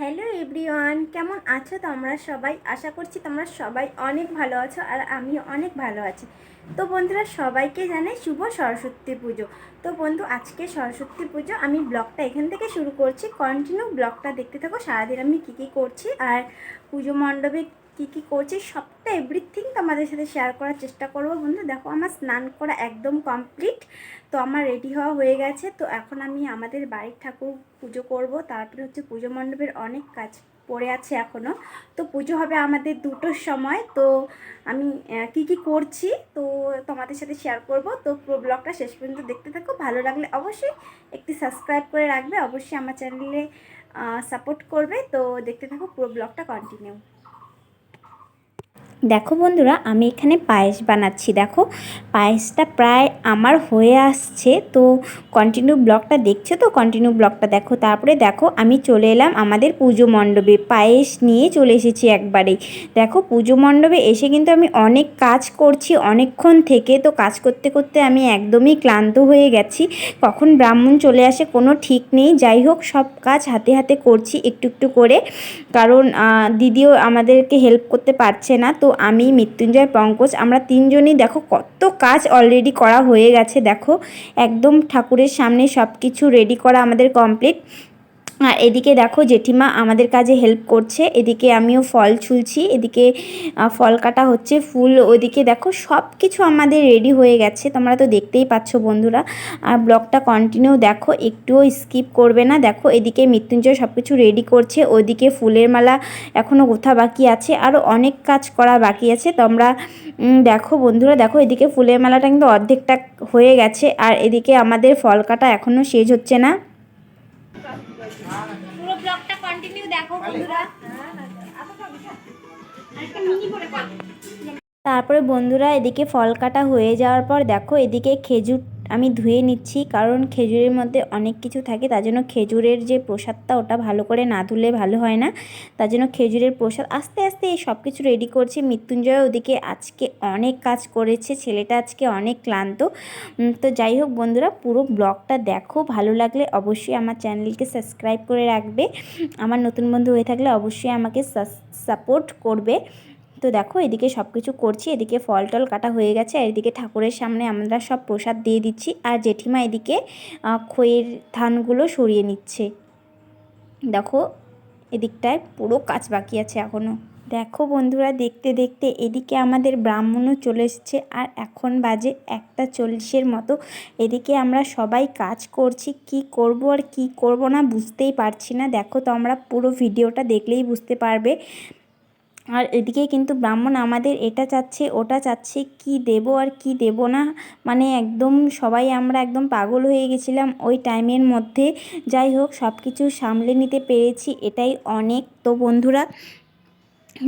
Hello everyone, কেমন আছো তোমরা সবাই? আশা করছি তোমরা সবাই অনেক ভালো আছো আর আমিও অনেক ভালো আছি। তো বন্ধুরা, সবাইকে জানাই শুভ সরস্বতী পুজো। তো বন্ধু, আজকে সরস্বতী পুজো, আমি ব্লগটা এখান থেকে শুরু করছি। কন্টিনিউ ব্লগটা দেখতে থাকো। সারাদিন আমি কী কী করছি আর পুজো মণ্ডপে কী কী করছি সবটা এভরিথিং তোমাদের সাথে শেয়ার করার চেষ্টা করবো। বন্ধু দেখো, আমার স্নান করা একদম কমপ্লিট। তো আমার রেডি হওয়া হয়ে গেছে। তো এখন আমি আমাদের বাড়ির ঠাকুর পুজো করব। তারপরে হচ্ছে পুজো মণ্ডপের অনেক কাজ পড়ে আছে এখনও। তো পুজো হবে আমাদের 2টোর সময়। তো আমি কি কি করছি তো তোমাদের সাথে শেয়ার করব। তো পুরো ব্লগটা শেষ পর্যন্ত দেখতে থাকো। ভালো লাগলে অবশ্যই একটি সাবস্ক্রাইব করে রাখবে, অবশ্যই আমার চ্যানেলে সাপোর্ট করবে। তো দেখতে থাকো পুরো ব্লগটা কন্টিনিউ। দেখো বন্ধুরা, আমি এখানে পায়েস বানাচ্ছি। দেখো, পায়েসটা প্রায় আমার হয়ে আসছে। তো কন্টিনিউ ব্লগটা দেখছো তো, কন্টিনিউ ব্লগটা দেখো। তারপরে দেখো, আমি চলে এলাম আমাদের পুজো মণ্ডপে, পায়েস নিয়ে চলে এসেছি একবারেই। দেখো, পুজো মণ্ডপে এসে কিন্তু আমি অনেক কাজ করছি অনেকক্ষণ থেকে। তো কাজ করতে করতে আমি একদমই ক্লান্ত হয়ে গেছি। কখন ব্রাহ্মণ চলে আসে কোনো ঠিক নেই। যাই হোক, সব কাজ হাতে হাতে করছি একটু একটু করে, কারণ দিদিও আমাদেরকে হেল্প করতে পারছে না। তো আমি, মৃত্যুঞ্জয়, পঙ্কজ, আমরা তিনজনই দেখো কত কাজ অলরেডি করা হয়ে গেছে। দেখো, একদম ঠাকুরের সামনে সব কিছু রেডি করা আমাদের কমপ্লিট। আর এদিকে দেখো, জেঠিমা আমাদের কাজে হেল্প করছে। এদিকে আমিও ফল ছুলছি, এদিকে ফল কাটা হচ্ছে, ফুল। ওইদিকে দেখো সব কিছু আমাদের রেডি হয়ে গেছে। তোমরা তো দেখতেই পাচ্ছ বন্ধুরা। আর ব্লগটা কন্টিনিউ দেখো, একটুও স্কিপ করবে না। দেখো, এদিকে মৃত্যুঞ্জয় সব কিছু রেডি করছে, ওইদিকে ফুলের মালা এখনও গোথা বাকি আছে, আরও অনেক কাজ করা বাকি আছে। তোমরা দেখো বন্ধুরা, দেখো এদিকে ফুলের মালাটা কিন্তু অর্ধেকটা হয়ে গেছে। আর এদিকে আমাদের ফল কাটা এখনও শেষ হচ্ছে না। পুরো ব্লগটা কন্টিনিউ দেখো বন্ধুরা। তারপরে বন্ধুরা, এদিকে ফল কাটা হয়ে যাওয়ার পর দেখো, এদিকে খেজুর আমি ধুয়ে নিচ্ছি, কারণ খেজুরের মধ্যে অনেক কিছু থাকে। তার জন্য খেজুরের যে প্রসাদটা, ওটা ভালো করে না ধুলে ভালো হয় না। তার জন্য খেজুরের প্রসাদ আস্তে আস্তে এই সব কিছু রেডি করছি। মৃত্যুঞ্জয় ওদিকে আজকে অনেক কাজ করেছে, ছেলেটা আজকে অনেক ক্লান্ত। তো যাই হোক বন্ধুরা, পুরো ব্লগটা দেখো। ভালো লাগলে অবশ্যই আমার চ্যানেলকে সাবস্ক্রাইব করে রাখবে। আমার নতুন বন্ধু হয়ে থাকলে অবশ্যই আমাকে সাপোর্ট করবে। তো দেখো, এদিকে সব কিছু করছি, এদিকে ফল টল কাটা হয়ে গেছে, আর এদিকে ঠাকুরের সামনে আমরা সব প্রসাদ দিয়ে দিচ্ছি। আর জেঠিমা এদিকে খইয়ের ধানগুলো সরিয়ে নিচ্ছে। দেখো, এদিকটায় পুরো কাজ বাকি আছে এখনও। দেখো বন্ধুরা, দেখতে দেখতে এদিকে আমাদের ব্রাহ্মণও চলে এসেছে। আর এখন বাজে 1:40 মতো। এদিকে আমরা সবাই কাজ করছি, কি করব আর কি করব না বুঝতেই পারছি না। দেখো, তো আমরা পুরো ভিডিওটা দেখলেই বুঝতে পারবে। আর এদিকে কিন্তু ব্রাহ্মণ আমাদের এটা চাচ্ছে ওটা চাচ্ছে, কি দেব আর কি দেব না, মানে একদম সবাই আমরা একদম পাগল হয়ে গেছিলাম ওই টাইমের মধ্যে। যাই হোক, সব কিছু সামলে নিতে পেরেছি, এটাই অনেক। তো বন্ধুরা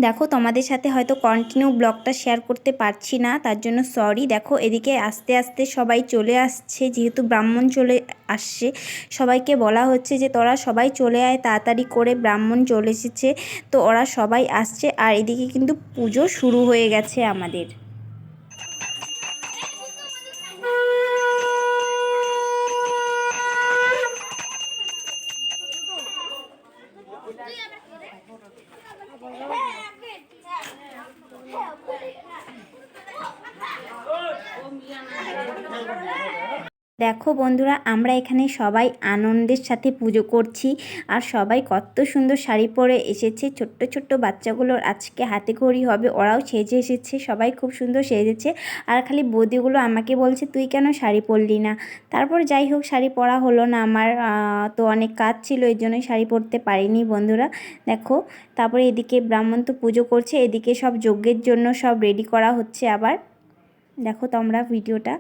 দেখো, তোমাদের সাথে হয়তো কন্টিনিউ ব্লগটা শেয়ার করতে পারছি না, তার জন্য সরি। দেখো, এদিকে আস্তে আস্তে সবাই চলে আসছে, যেহেতু ব্রাহ্মণ চলে আসছে। সবাইকে বলা হচ্ছে যে তোরা সবাই চলে আয় তাড়াতাড়ি করে, ব্রাহ্মণ চলে এসেছে। তো ওরা সবাই আসছে, আর এদিকে কিন্তু পুজো শুরু হয়ে গেছে আমাদের। দেখো বন্ধুরা, আমরা এখানে সবাই আনন্দের সাথে পুজো করছি। আর সবাই কত সুন্দর শাড়ি পরে এসেছে। ছোট্ট ছোট্ট বাচ্চাগুলোর আজকে হাতে খড়ি হবে, ওরাও সেজে এসেছে, সবাই খুব সুন্দর সেজেছে। আর খালি বৌদিগুলো আমাকে বলছে তুই কেন শাড়ি পরলি না। তারপর যাই হোক, শাড়ি পরা হলো না আমার, তো অনেক কাজ ছিল, এই জন্যই শাড়ি পরতে পারিনি বন্ধুরা। দেখো, তারপরে এদিকে ব্রাহ্মণ তো পুজো করছে, এদিকে সব যজ্ঞের জন্য সব রেডি করা হচ্ছে আবার। দেখো তোমরা ভিডিওটা।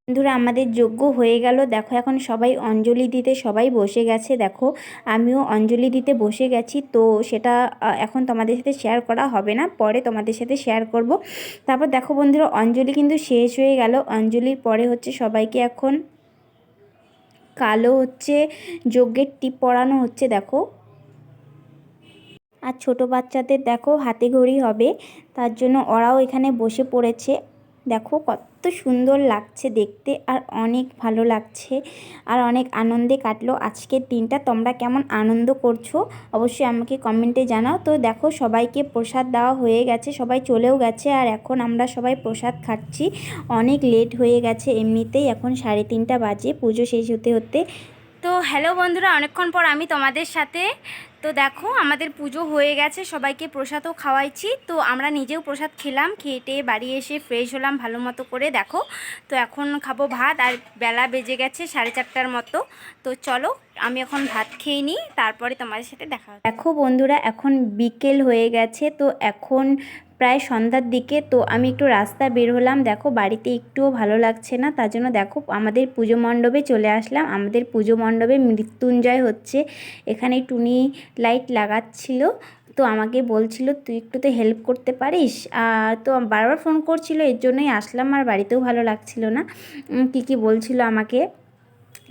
বন্ধুরা, আমাদের যজ্ঞ হয়ে গেল। দেখো, এখন সবাই অঞ্জলি দিতে সবাই বসে গেছে। দেখো, আমিও অঞ্জলি দিতে বসে গেছি। তো সেটা এখন তোমাদের সাথে শেয়ার করা হবে না, পরে তোমাদের সাথে শেয়ার করব। তারপর দেখো বন্ধুরা, অঞ্জলি কিন্তু শেষ হয়ে গেল। অঞ্জলির পরে হচ্ছে সবাইকে এখন কালো হচ্ছে যজ্ঞের টিপ পরানো হচ্ছে দেখো। আর ছোট বাচ্চাদের দেখো হাতে ঘড়ি হবে, তার জন্য ওরাও এখানে বসে পড়েছে। দেখো কত সুন্দর লাগছে দেখতে, আর অনেক ভালো লাগছে, আর অনেক আনন্দে কাটলো আজকের দিনটা। তোমরা কেমন আনন্দ করছো অবশ্যই আমাকে কমেন্টে জানাও। তো দেখো সবাইকে প্রসাদ দেওয়া হয়ে গেছে, সবাই চলেও গেছে, আর এখন আমরা সবাই প্রসাদ খাচ্ছি। অনেক লেট হয়ে গেছে এমনিতেই, এখন 3:30 বাজে পুজো শেষ হতে হতে। তো হ্যালো বন্ধুরা, অনেকক্ষণ পর আমি তোমাদের সাথে। তো দেখো আমাদের পুজো হয়ে গেছে, সবাইকে প্রসাদও খাওয়াইছি। তো আমরা নিজেও প্রসাদ খেলাম, খেটে বাড়ি এসে ফ্রেশ হলাম ভালো মতো করে। দেখো তো এখন খাবো ভাত, আর বেলা বেজে গেছে 4:30 মতো। তো চলো আমি এখন ভাত খেয়ে নিই, তারপরে তোমাদের সাথে দেখা হবে। দেখো বন্ধুরা এখন বিকেল হয়ে গেছে, তো এখন প্রায় সন্ধ্যার দিকে। তো আমি একটু রাস্তা বের হলাম, দেখো বাড়িতে একটুও ভালো লাগছে না, তার জন্য দেখো আমাদের পুজো মণ্ডপে চলে আসলাম। আমাদের পুজো মণ্ডপে মৃত্যুঞ্জয় হচ্ছে, এখানে টুনি লাইট লাগাচ্ছিল। তো আমাকে বলছিল তুই একটু তো হেল্প করতে পারিস, তো বারবার ফোন করছিল, এর জন্যই আসলাম। আর বাড়িতেও ভালো লাগছিল না, কী বলছিল আমাকে।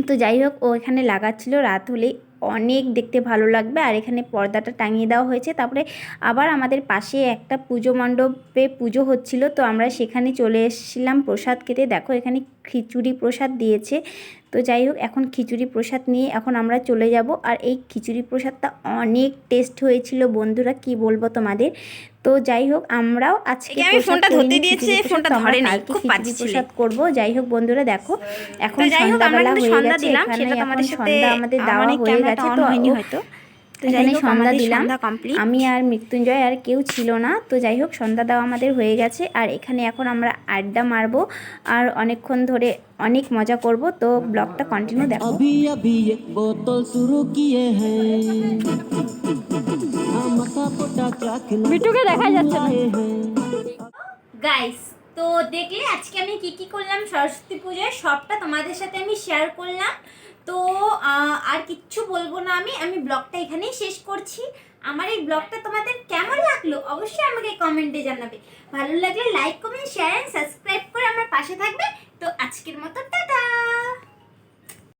তো যাই হোক ও এখানে লাগাচ্ছিল, রাত হলেই অনেক দেখতে ভালো লাগবে। আর এখানে পর্দাটা টাঙিয়ে দেওয়া হয়েছে। তারপরে আবার আমাদের পাশে একটা পুজো মণ্ডপে পুজো হচ্ছিল, তো আমরা সেখানে চলে এসেছিলাম প্রসাদ খেতে। দেখো এখানে খিচুড়ি প্রসাদ দিয়েছে। তো যাই হোক এখন খিচুড়ি প্রসাদ নিয়ে এখন আমরা চলে যাব। আর এই খিচুড়ি প্রসাদটা অনেক টেস্ট হয়েছিল বন্ধুরা, কি বলবো তোমাদের। তো যাই হোক আমরাও আজকে ফোনটা ধরতে দিয়েছি, ফোনটা ধরে নাই, খুব খিচুড়ি প্রসাদ করব। যাই হোক বন্ধুরা দেখো এখন সন্ধ্যাবেলা হয়ে গেছে, এখানে এখন সন্ধ্যা আমাদের দেওয়া হয়ে গেছে। তো হয়তো এখানে সন্ধ্যা দিলাম, আমি আর মৃত্যুঞ্জয় আর কেউ ছিল না। তো যাই হোক সন্ধ্যা দেওয়া আমাদের হয়ে গেছে, আর এখানে এখন আমরা আড্ডা মারবো আর অনেকক্ষণ ধরে অনেক মজা করব। তো ব্লগটা কন্টিনিউ দেখো। বিটুকে দেখা যাচ্ছে না গাইস, তো দেখলে আজকে আমি কি করলাম সরস্বতী পূজায়, সবটা তোমাদের সাথে আমি শেয়ার করলাম। তো আর কিচ্ছু বলবো না, আমি ব্লগটা এখানেই শেষ করছি। আমার এই ব্লগটা তোমাদের কেমন লাগলো অবশ্যই আমাকে কমেন্টে জানাবে। ভালো লাগলে like comment share and subscribe করে আমার পাশে থাকবে। তো আজকের মতো টাটা।